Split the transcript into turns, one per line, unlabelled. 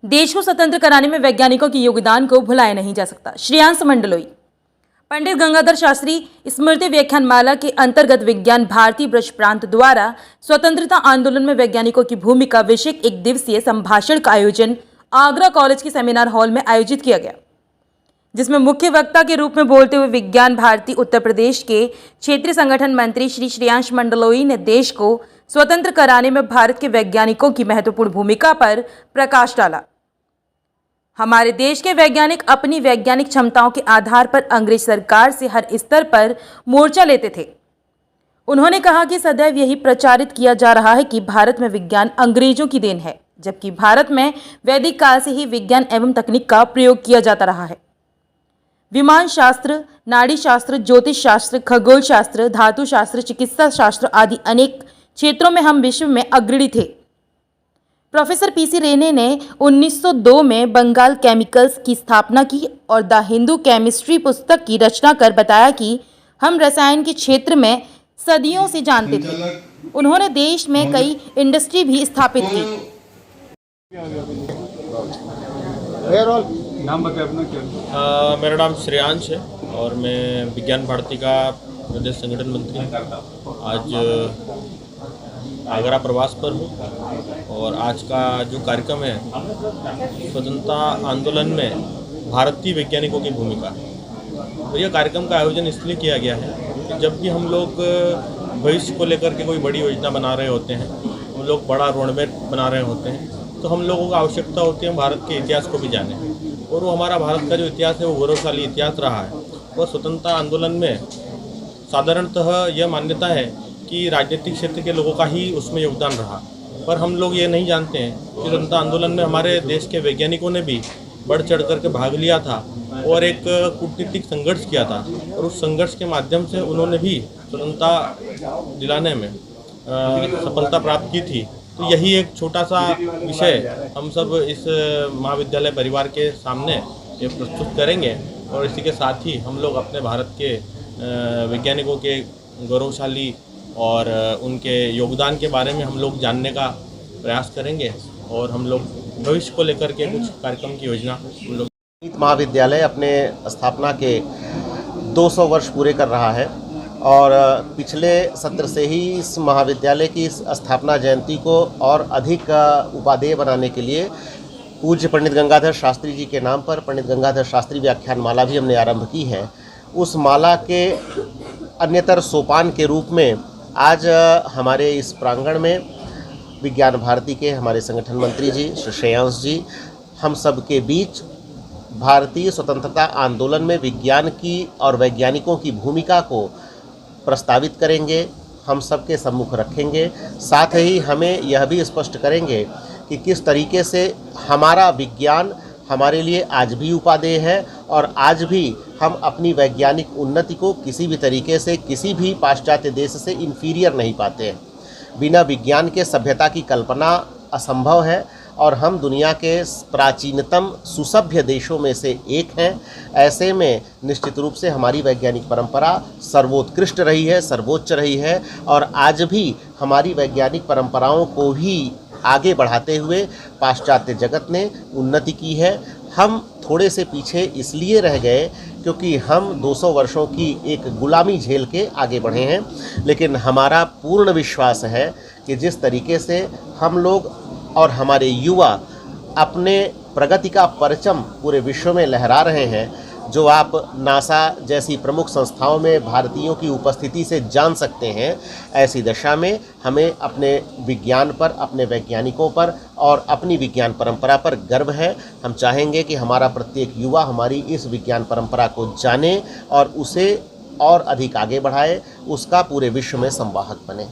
देश को स्वतंत्र कराने में वैज्ञानिकों के योगदान को भुलाया नहीं जा सकता। श्रेयांश मंडलोई। पंडित गंगाधर शास्त्री स्मृति व्याख्यानमाला के अंतर्गत विज्ञान भारती ब्रज प्रांत द्वारा स्वतंत्रता आंदोलन में वैज्ञानिकों की भूमिका विषय एक दिवसीय संभाषण का आयोजन आगरा कॉलेज के सेमिनार हॉल में आयोजित किया गया, जिसमें मुख्य वक्ता के रूप में बोलते हुए विज्ञान भारती उत्तर प्रदेश के क्षेत्रीय संगठन मंत्री श्री श्रेयांश मंडलोई ने देश को स्वतंत्र कराने में भारत के वैज्ञानिकों की महत्वपूर्ण भूमिका पर प्रकाश डाला। हमारे देश के वैज्ञानिक अपनी वैज्ञानिक क्षमताओं के आधार पर अंग्रेज सरकार से हर स्तर पर मोर्चा लेते थे। उन्होंने कहा कि सदैव यही प्रचारित किया जा रहा है कि भारत में विज्ञान अंग्रेजों की देन है, जबकि भारत में वैदिक काल से ही विज्ञान एवं तकनीक का प्रयोग किया जाता रहा है। विमान शास्त्र, नाड़ी शास्त्र, ज्योतिष शास्त्र, खगोल शास्त्र, धातु शास्त्र, चिकित्सा शास्त्र आदि अनेक क्षेत्रों में हम विश्व में अग्रणी थे। प्रोफेसर पीसी रेने ने 1902 में बंगाल केमिकल्स की स्थापना की और द हिंदू केमिस्ट्री पुस्तक की रचना कर बताया कि हम रसायन के क्षेत्र में सदियों से जानते थे। उन्होंने देश में कई इंडस्ट्री भी स्थापित की।
नाम बताए अपना क्या?
मेरा नाम श्रेयांश है और मैं विज्ञान भारती का प्रदेश संगठन मंत्री आज आगरा प्रवास पर हूँ। और आज का जो कार्यक्रम है स्वतंत्रता आंदोलन में भारतीय वैज्ञानिकों की भूमिका, तो यह कार्यक्रम का आयोजन इसलिए किया गया है कि जब भी हम लोग भविष्य को लेकर के कोई बड़ी योजना बना रहे होते हैं, हम लोग बड़ा रोडमैप बना रहे होते हैं, तो हम लोगों को आवश्यकता होती है भारत के इतिहास को भी जाने। और वो हमारा भारत का जो इतिहास है वो गौरवशाली इतिहास रहा है। और स्वतंत्रता आंदोलन में साधारणतः यह मान्यता है कि राजनीतिक क्षेत्र के लोगों का ही उसमें योगदान रहा, पर हम लोग ये नहीं जानते हैं कि स्वतंत्रता आंदोलन में हमारे देश के वैज्ञानिकों ने भी बढ़ चढ़ करके भाग लिया था और एक कूटनीतिक संघर्ष किया था। और उस संघर्ष के माध्यम से उन्होंने भी स्वतंत्रता दिलाने में सफलता प्राप्त की थी। तो यही एक छोटा सा विषय हम सब इस महाविद्यालय परिवार के सामने ये प्रस्तुत करेंगे। और इसी के साथ ही हम लोग अपने भारत के वैज्ञानिकों के गौरवशाली और उनके योगदान के बारे में हम लोग जानने का प्रयास करेंगे। और हम लोग भविष्य को लेकर के कुछ कार्यक्रम की योजना हम लोग।
महाविद्यालय अपने स्थापना के 200 वर्ष पूरे कर रहा है और पिछले सत्र से ही इस महाविद्यालय की इस स्थापना जयंती को और अधिक उपादेय बनाने के लिए पूज्य पंडित गंगाधर शास्त्री जी के नाम पर पंडित गंगाधर शास्त्री व्याख्यान माला भी हमने आरंभ की है। उस माला के अन्यतर सोपान के रूप में आज हमारे इस प्रांगण में विज्ञान भारती के हमारे संगठन मंत्री जी श्री श्रेयांश जी हम सब के बीच भारतीय स्वतंत्रता आंदोलन में विज्ञान की और वैज्ञानिकों की भूमिका को प्रस्तावित करेंगे, हम सबके सम्मुख रखेंगे। साथ ही हमें यह भी स्पष्ट करेंगे कि किस तरीके से हमारा विज्ञान हमारे लिए आज भी उपादेय है और आज भी हम अपनी वैज्ञानिक उन्नति को किसी भी तरीके से किसी भी पाश्चात्य देश से इन्फीरियर नहीं पाते हैं। बिना विज्ञान के सभ्यता की कल्पना असंभव है और हम दुनिया के प्राचीनतम सुसभ्य देशों में से एक हैं। ऐसे में निश्चित रूप से हमारी वैज्ञानिक परंपरा सर्वोत्कृष्ट रही है, सर्वोच्च रही है और आज भी हमारी वैज्ञानिक परंपराओं को भी आगे बढ़ाते हुए पाश्चात्य जगत ने उन्नति की है। हम थोड़े से पीछे इसलिए रह गए क्योंकि हम 200 वर्षों की एक गुलामी झेल के आगे बढ़े हैं, लेकिन हमारा पूर्ण विश्वास है कि जिस तरीके से हम लोग और हमारे युवा अपने प्रगति का परचम पूरे विश्व में लहरा रहे हैं, जो आप नासा जैसी प्रमुख संस्थाओं में भारतीयों की उपस्थिति से जान सकते हैं, ऐसी दशा में हमें अपने विज्ञान पर, अपने वैज्ञानिकों पर और अपनी विज्ञान परंपरा पर गर्व है। हम चाहेंगे कि हमारा प्रत्येक युवा हमारी इस विज्ञान परंपरा को जाने और उसे और अधिक आगे बढ़ाए, उसका पूरे विश्व में संवाहक बने।